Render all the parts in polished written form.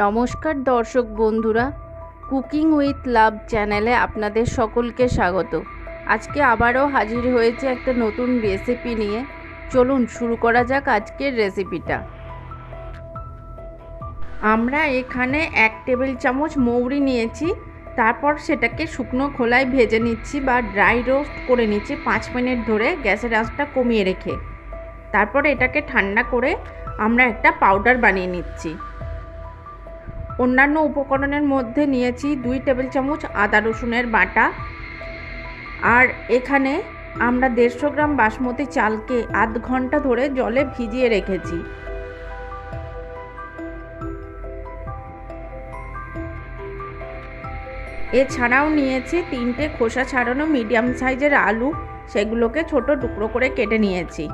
নমস্কার দর্শক বন্ধুরা, কুকিং উইথ লাভ চ্যানেলে আপনাদের সকলকে স্বাগত। আজকে আবারও হাজির হয়েছে একটা নতুন রেসিপি নিয়ে। চলুন শুরু করা যাক আজকের রেসিপিটা। আমরা এখানে 1 টেবিল চামচ মৌরি নিয়েছি, তারপর সেটাকে শুকনো খোলায় ভেজে নিচ্ছি বা ড্রাই রোস্ট করে নিচ্ছি 5 মিনিট ধরে গ্যাসের আঁচটা কমিয়ে রেখে। তারপর এটাকে ঠান্ডা করে আমরা একটা পাউডার বানিয়ে নিচ্ছি। অন্যান্য উপকরণের মধ্যে নিয়েছি 2 টেবিল চামচ আদা রসুনের বাটা, আর এখানে আমরা 150 গ্রাম বাসমতি চালকে আধ ঘন্টা ধরে জলে ভিজিয়ে রেখেছি। এছাড়াও নিয়েছি 3টে খোসা ছাড়ানো মিডিয়াম সাইজের আলু, সেগুলোকে ছোট টুকরো করে কেটে নিয়েছি।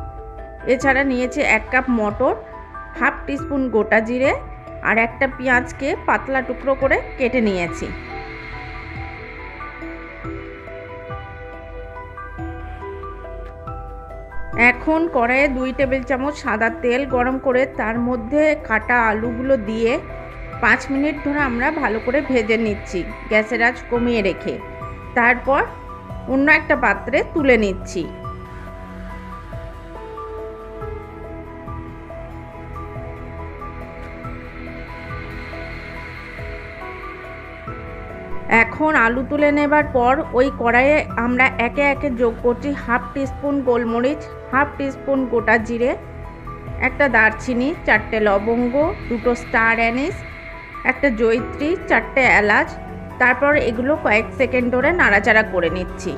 এছাড়া নিয়েছি 1 কাপ মটর, হাফ টিস্পুন গোটা জিরে আর একটা পেঁয়াজকে পাতলা টুকরো করে কেটে নিয়েছি। এখন কড়াইয়ে 2 টেবিল চামচ সাদা তেল গরম করে তার মধ্যে কাটা আলুগুলো দিয়ে 5 মিনিট ধরে আমরা ভালো করে ভেজে নিচ্ছি গ্যাসের আঁচ কমিয়ে রেখে। তারপর অন্য একটা পাত্রে তুলে নিচ্ছি। এখন আলু তুলে নেবার পর ওই কড়াইয়ে আমরা একে একে যোগ করছি হাফ টিস্পুন গোলমরিচ, হাফ টিস্পুন গোটা জিরে, একটা দারচিনি, 4টে লবঙ্গ, 2টো স্টার অ্যানিস, একটা জয়িত্রী, 4টে এলাচ। তারপর এগুলো কয়েক সেকেন্ড ধরে নাড়াচাড়া করে নিচ্ছি।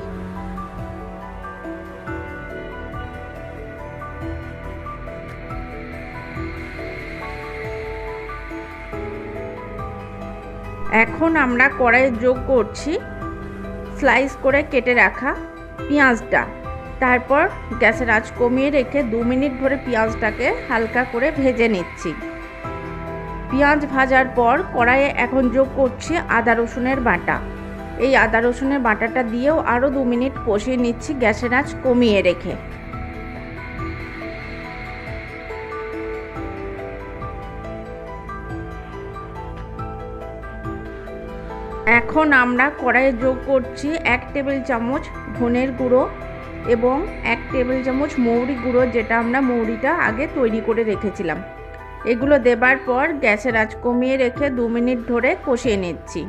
এখন আমরা কড়াইয়ে যোগ করছি স্লাইস করে কেটে রাখা পেঁয়াজটা। তারপর গ্যাসের আঁচ কমিয়ে রেখে 2 মিনিট ধরে পেঁয়াজটাকে হালকা করে ভেজে নিচ্ছি। পেঁয়াজ ভাজার পর কড়াইয়ে এখন যোগ করছি আদা রসুনের বাটা। এই আদা রসুনের বাটাটা দিয়েও আরও 2 মিনিট কষিয়ে নিচ্ছি গ্যাসের আঁচ কমিয়ে রেখে। এখন আমরা কড়াইয়ে যোগ করছি 1 টেবিল চামচ ধনের গুঁড়ো এবং 1 টেবিল চামচ মৌরি গুঁড়ো, যেটা আমরা মৌরিটা আগে তৈরি করে রেখেছিলাম। এগুলো দেবার পর গ্যাসের আঁচ কমিয়ে রেখে 2 মিনিট ধরে কষিয়ে নিচ্ছি।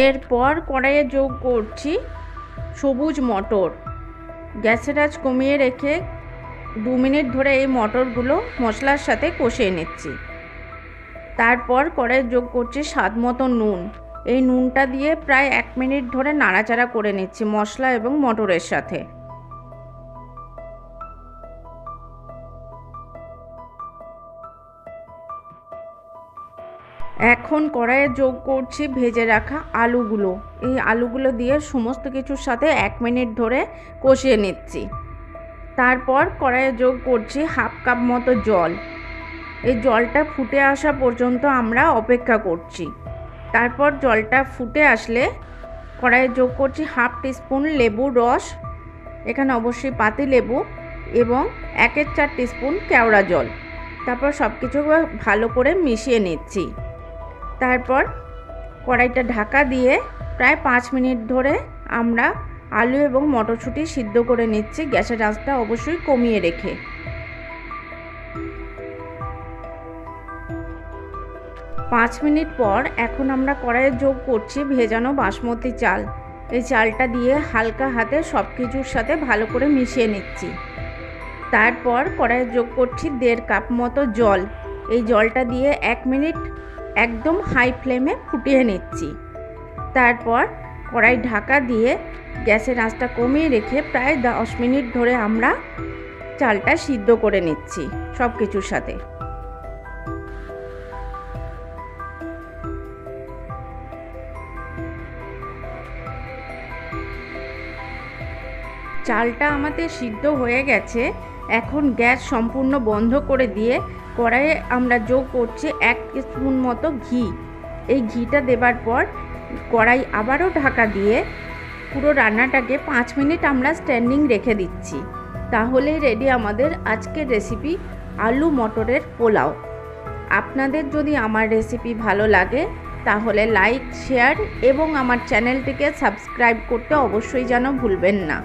এরপর কড়াইয়ে যোগ করছি সবুজ মটর। গ্যাসের আঁচ কমিয়ে রেখে 2 মিনিট ধরে এই মটরগুলো মশলার সাথে কষিয়ে নিচ্ছি। তারপর কড়াইয়ে যোগ করছি স্বাদ মতো নুন। এই নুনটা দিয়ে প্রায় 1 মিনিট ধরে নাড়াচাড়া করে নিচ্ছি মশলা এবং মটরের সাথে। এখন কড়াইয়ে যোগ করছি ভেজে রাখা আলুগুলো। এই আলুগুলো দিয়ে সমস্ত কিছুর সাথে 1 মিনিট ধরে কষিয়ে নিচ্ছি। তারপর কড়াইয়ে যোগ করছি হাফ কাপ মতো জল। এই জলটা ফুটে আসা পর্যন্ত আমরা অপেক্ষা করছি। তারপর জলটা ফুটে আসলে কড়াইয়ে যোগ করছি হাফ টিস্পুন লেবুর রস, এখানে অবশ্যই পাতি লেবু, এবং 1/4 টিস্পুন কেওড়া জল। তারপর সব কিছু ভালো করে মিশিয়ে নিচ্ছি। তারপর কড়াইটা ঢাকা দিয়ে প্রায় 5 মিনিট ধরে আমরা আলু এবং মটরশুঁটি সিদ্ধ করে নিচ্ছি গ্যাসের আঁচটা অবশ্যই কমিয়ে রেখে। পাঁচ মিনিট পর এখন আমরা কড়াইয়ে যোগ করছি ভেজানো বাসমতি চাল। এই চালটা দিয়ে হালকা হাতে সব কিছুর সাথে ভালো করে মিশিয়ে নিচ্ছি। তারপর কড়াইয়ে যোগ করছি 1.5 কাপ মতো জল। এই জলটা দিয়ে 1 মিনিট একদম হাই ফ্লেমে ফুটিয়ে নিচ্ছি। তারপর কড়াই ঢাকা দিয়ে গ্যাসের আঁচটা কমিয়ে রেখে প্রায় 10 মিনিট ধরে আমরা চালটা সিদ্ধ করে নিচ্ছি সব কিছুর সাথে। চালটা আমাদের সিদ্ধ হয়ে গেছে। এখন গ্যাস সম্পূর্ণ বন্ধ করে দিয়ে কড়াইয়ে আমরা যোগ করছি 1 স্পুন মতো ঘি। এই ঘিটা দেবার পর কড়াই আবারও ঢাকা দিয়ে পুরো রান্নাটাকে 5 মিনিট আমরা স্ট্যান্ডিং রেখে দিচ্ছি। তাহলেই রেডি আমাদের আজকের রেসিপি আলু মটরের পোলাও। আপনাদের যদি আমার রেসিপি ভালো লাগে তাহলে লাইক, শেয়ার এবং আমার চ্যানেলটিকে সাবস্ক্রাইব করতে অবশ্যই যেন ভুলবেন না।